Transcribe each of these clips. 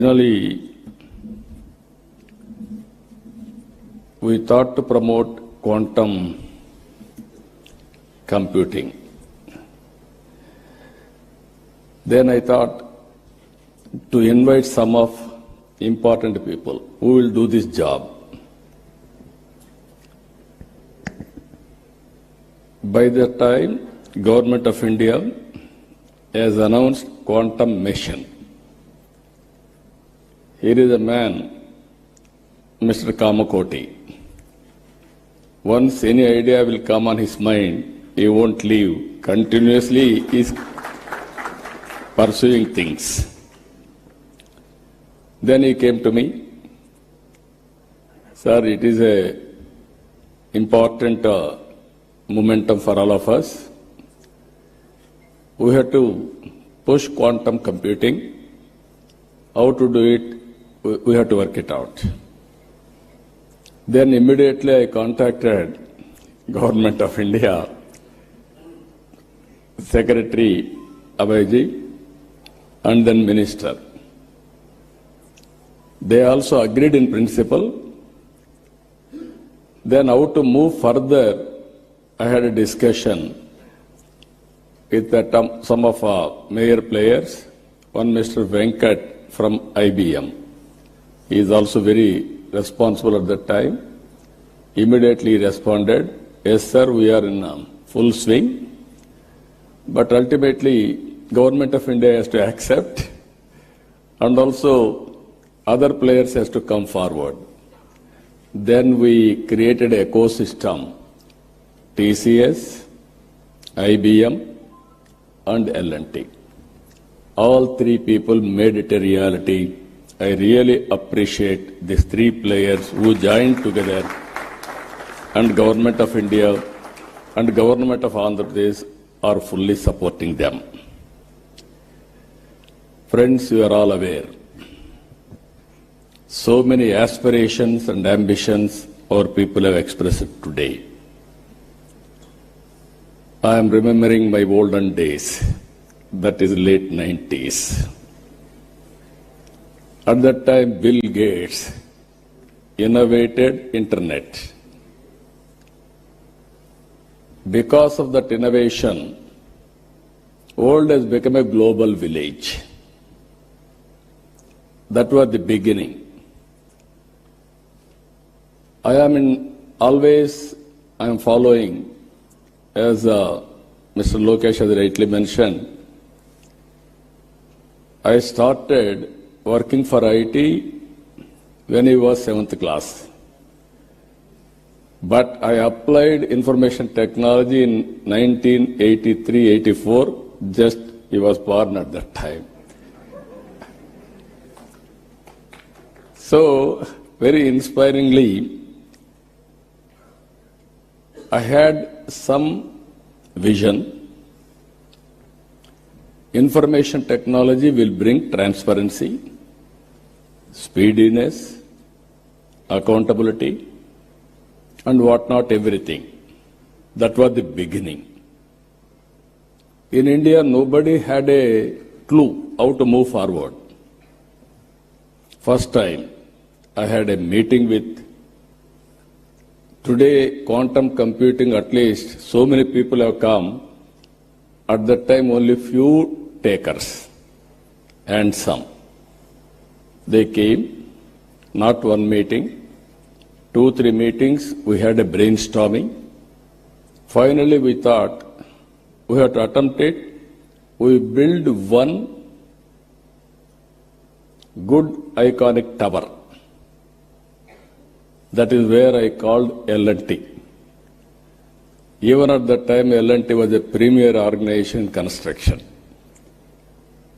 Originally, we thought to promote quantum computing. Then I thought to invite some of important people who will do this job. By that time, Government of India has announced quantum mission. Here is a man, Mr. Kamakoti. Once any idea will come on his mind, he won't leave. Continuously he is pursuing things. Then he came to me. Sir, it is a important momentum for all of us. We have to push quantum computing. How to do it? We have to work it out. Then immediately I contacted Government of India, Secretary Abhayji, and then Minister. They also agreed in principle. Then how to move further, I had a discussion with some of our major players. One Mr. Venkat from IBM. He is also very responsible at that time. Immediately responded, yes sir, we are in full swing. But ultimately, Government of India has to accept, and also other players has to come forward. Then we created an ecosystem, TCS, IBM, and L&T. All three people made it a reality. I really appreciate these three players who joined together, and Government of India and Government of Andhra Pradesh are fully supporting them. Friends, you are all aware. So many aspirations and ambitions our people have expressed today. I am remembering my olden days, that is late 90s. At that time, Bill Gates innovated internet. Because of that innovation, world has become a global village. That was the beginning. I am following, as Mr. Lokesh has rightly mentioned, I started working for IT when he was 7th class. But I applied information technology in 1983-84, just he was born at that time. So, very inspiringly, I had some vision. Information technology will bring transparency, speediness, accountability, and whatnot, everything. That was the beginning. In India, nobody had a clue how to move forward. First time, I had a meeting with. Today, quantum computing, at least, so many people have come. At that time, only few takers, and some. They came, not one meeting, 2-3 meetings, we had a brainstorming. Finally, we thought, we have to attempt it. We build one good iconic tower. That is where I called L&T. Even at that time, L&T was a premier organization in construction.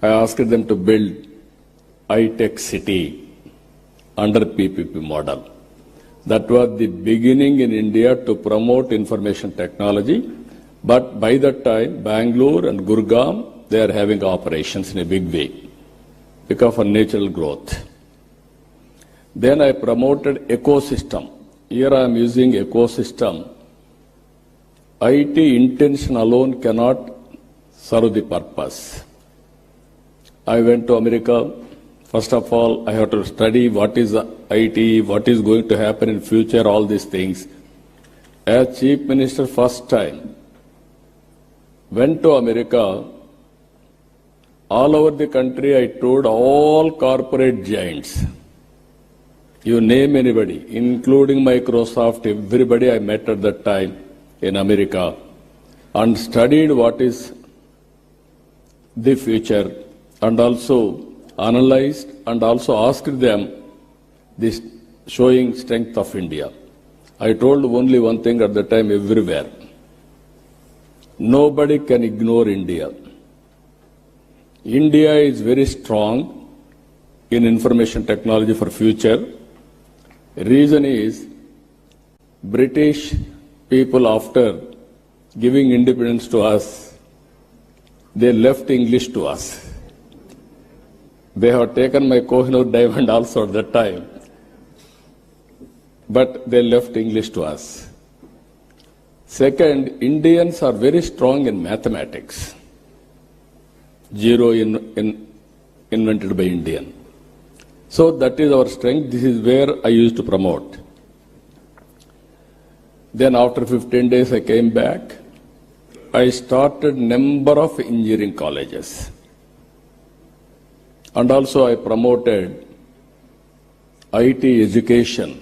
I asked them to build high-tech city under PPP model. That was the beginning in India to promote information technology. But by that time, Bangalore and Gurgaon, they are having operations in a big way because of natural growth. Then I promoted ecosystem. Here I am using ecosystem. IT intention alone cannot serve the purpose. I went to America First of all, I have to study what is IT, what is going to happen in future, all these things. As Chief Minister, first time, went to America. All over the country, I toured all corporate giants. You name anybody, including Microsoft, everybody I met at that time in America, and studied what is the future, and also analyzed and also asked them this showing strength of India. I told only one thing at the time everywhere. Nobody can ignore India. India is very strong in information technology for future. Reason is British people, after giving independence to us, they left English to us. They have taken my Kohinoor diamond also at that time, but they left English to us. Second, Indians are very strong in mathematics. Zero invented by Indian. So that is our strength. This is where I used to promote. Then after 15 days I came back. I started number of engineering colleges. And also I promoted IT education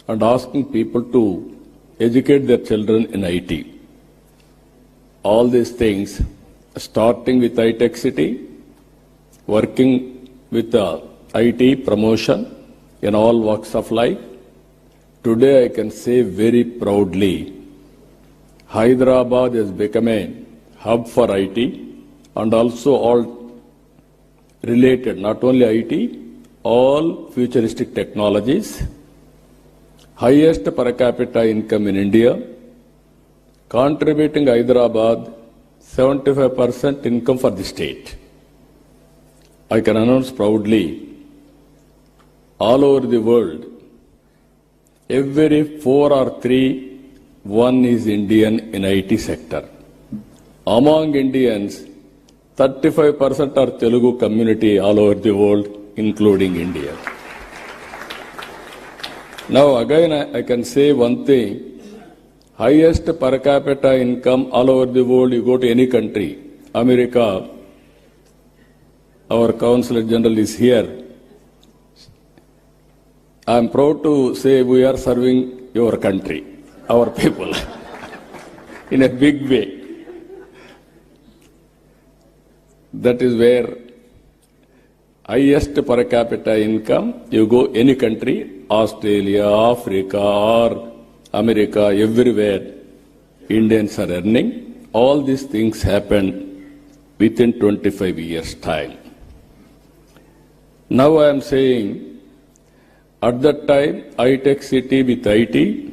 and asking people to educate their children in IT. All these things, starting with iTech City, working with the IT promotion in all walks of life. Today I can say very proudly, Hyderabad has become a hub for IT and also all related, not only IT, all futuristic technologies, highest per capita income in India, contributing Hyderabad 75% income for the state. I can announce proudly, all over the world, every 4 or 3, one is Indian in IT sector. Among Indians, 35% are Telugu community all over the world, including India. Now again I can say one thing, highest per capita income all over the world, you go to any country, America, our Consul General is here. I am proud to say we are serving your country, our people, in a big way. That is where highest per capita income, you go any country, Australia, Africa, or America, everywhere, Indians are earning. All these things happen within 25 years' time. Now I am saying, at that time, iTech City with IT,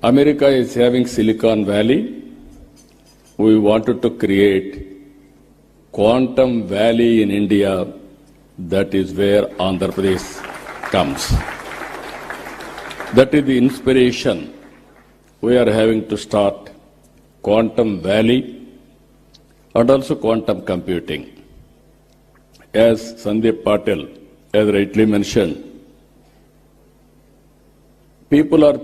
America is having Silicon Valley. We wanted to create Quantum Valley in India. That is where Andhra Pradesh comes. That is the inspiration. We are having to start Quantum Valley and also quantum computing. As Sandeep Patil, as rightly mentioned, people are